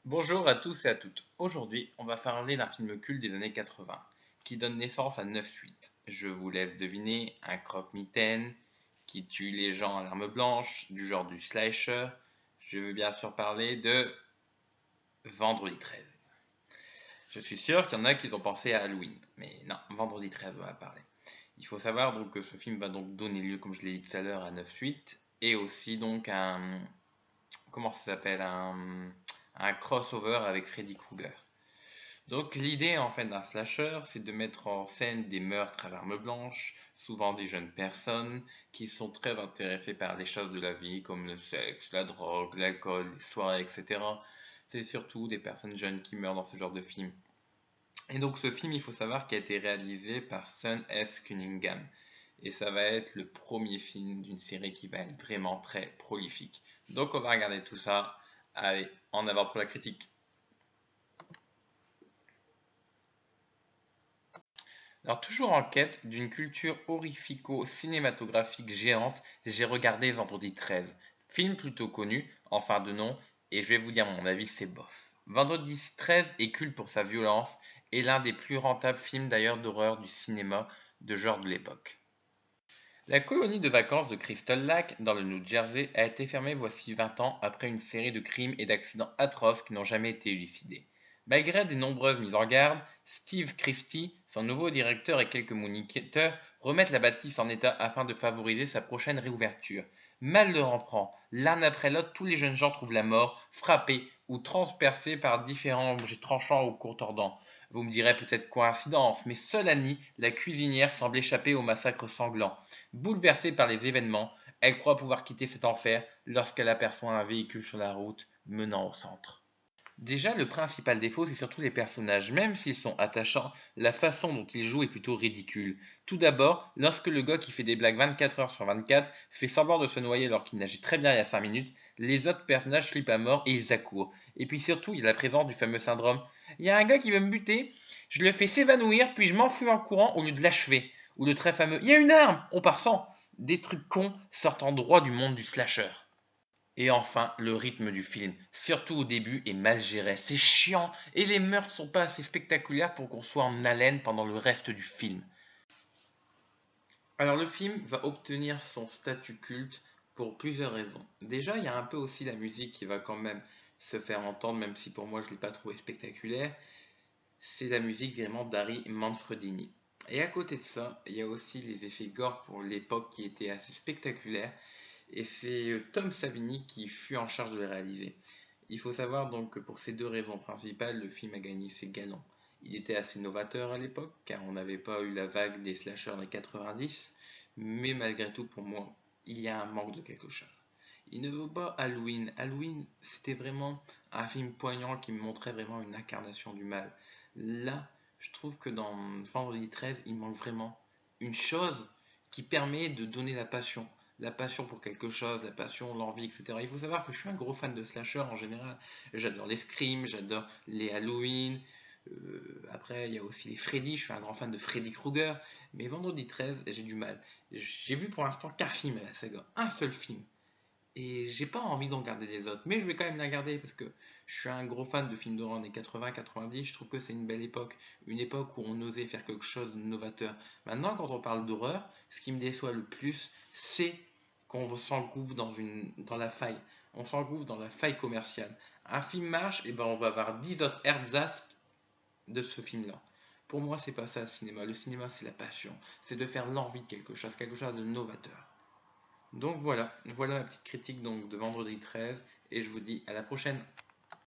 Bonjour à tous et à toutes. Aujourd'hui, on va parler d'un film culte des années 80 qui donne naissance à 9 suites. Je vous laisse deviner un croque-mitaine qui tue les gens à l'arme blanche, du genre du slasher. Je veux bien sûr parler de Vendredi 13. Je suis sûr qu'il y en a qui ont pensé à Halloween, mais non, Vendredi 13 on va parler. Il faut savoir donc que ce film va donc donner lieu, comme je l'ai dit tout à l'heure, à 9 suites et aussi donc un comment ça s'appelle un crossover avec Freddy Krueger. Donc l'idée en fait d'un slasher, c'est de mettre en scène des meurtres à l'arme blanche, souvent des jeunes personnes qui sont très intéressées par les choses de la vie comme le sexe, la drogue, l'alcool, les soirées, etc. C'est surtout des personnes jeunes qui meurent dans ce genre de film. Et donc ce film, il faut savoir qu'il a été réalisé par Son S. Cunningham. Et ça va être le premier film d'une série qui va être vraiment très prolifique. Donc on va regarder tout ça. Allez, en avant pour la critique. Alors, toujours en quête d'une culture horrifico-cinématographique géante, j'ai regardé Vendredi 13, film plutôt connu, enfin de nom, et je vais vous dire mon avis, c'est bof. Vendredi 13 est culte pour sa violence et l'un des plus rentables films d'ailleurs d'horreur du cinéma de genre de l'époque. La colonie de vacances de Crystal Lake, dans le New Jersey, a été fermée voici 20 ans après une série de crimes et d'accidents atroces qui n'ont jamais été élucidés. Malgré de nombreuses mises en garde, Steve Christie, son nouveau directeur et quelques moniteurs remettent la bâtisse en état afin de favoriser sa prochaine réouverture. Mal leur en prend, l'un après l'autre, tous les jeunes gens trouvent la mort, frappés ou transpercés par différents objets tranchants ou contordants. Vous me direz peut-être coïncidence, mais seule Annie, la cuisinière, semble échapper au massacre sanglant. Bouleversée par les événements, elle croit pouvoir quitter cet enfer lorsqu'elle aperçoit un véhicule sur la route menant au centre. Déjà, le principal défaut, c'est surtout les personnages. Même s'ils sont attachants, la façon dont ils jouent est plutôt ridicule. Tout d'abord, lorsque le gars qui fait des blagues 24 heures sur 24 fait semblant de se noyer alors qu'il nageait très bien il y a 5 minutes, les autres personnages flippent à mort et ils accourent. Et puis surtout, il y a la présence du fameux syndrome. Il y a un gars qui veut me buter, je le fais s'évanouir, puis je m'enfuis en courant au lieu de l'achever. Ou le très fameux. Il y a une arme, on part sans. Des trucs cons sortant droit du monde du slasher. Et enfin, le rythme du film, surtout au début, est mal géré. C'est chiant et les meurtres sont pas assez spectaculaires pour qu'on soit en haleine pendant le reste du film. Alors le film va obtenir son statut culte pour plusieurs raisons. Déjà, il y a un peu aussi la musique qui va quand même se faire entendre, même si pour moi je ne l'ai pas trouvé spectaculaire. C'est la musique vraiment d'Harry Manfredini. Et à côté de ça, il y a aussi les effets gore pour l'époque qui étaient assez spectaculaires. Et c'est Tom Savini qui fut en charge de les réaliser. Il faut savoir donc que pour ces deux raisons principales, le film a gagné ses galons. Il était assez novateur à l'époque, car on n'avait pas eu la vague des slashers des 90, mais malgré tout, pour moi, il y a un manque de quelque chose. Il ne vaut pas Halloween. Halloween, c'était vraiment un film poignant qui me montrait vraiment une incarnation du mal. Là, je trouve que dans Vendredi 13, il manque vraiment une chose qui permet de donner la passion pour quelque chose, la passion, l'envie, etc. Il faut savoir que je suis un gros fan de slasher en général. J'adore les screams, j'adore les Halloween. Après, il y a aussi les Freddy. Je suis un grand fan de Freddy Krueger. Mais Vendredi 13, j'ai du mal. J'ai vu pour l'instant qu'un film à la saga, un seul film. Et j'ai pas envie d'en regarder les autres, mais je vais quand même la regarder parce que je suis un gros fan de films d'horreur des 80-90. Je trouve que c'est une époque où on osait faire quelque chose de novateur. Maintenant, quand on parle d'horreur, ce qui me déçoit le plus, c'est qu'on s'engouffre dans la faille. On s'engouffre dans la faille commerciale. Un film marche, et ben on va avoir 10 autres ersatz de ce film-là. Pour moi, c'est pas ça le cinéma. Le cinéma, c'est la passion. C'est de faire l'envie de quelque chose de novateur. Donc voilà, voilà ma petite critique donc de Vendredi 13 et je vous dis à la prochaine.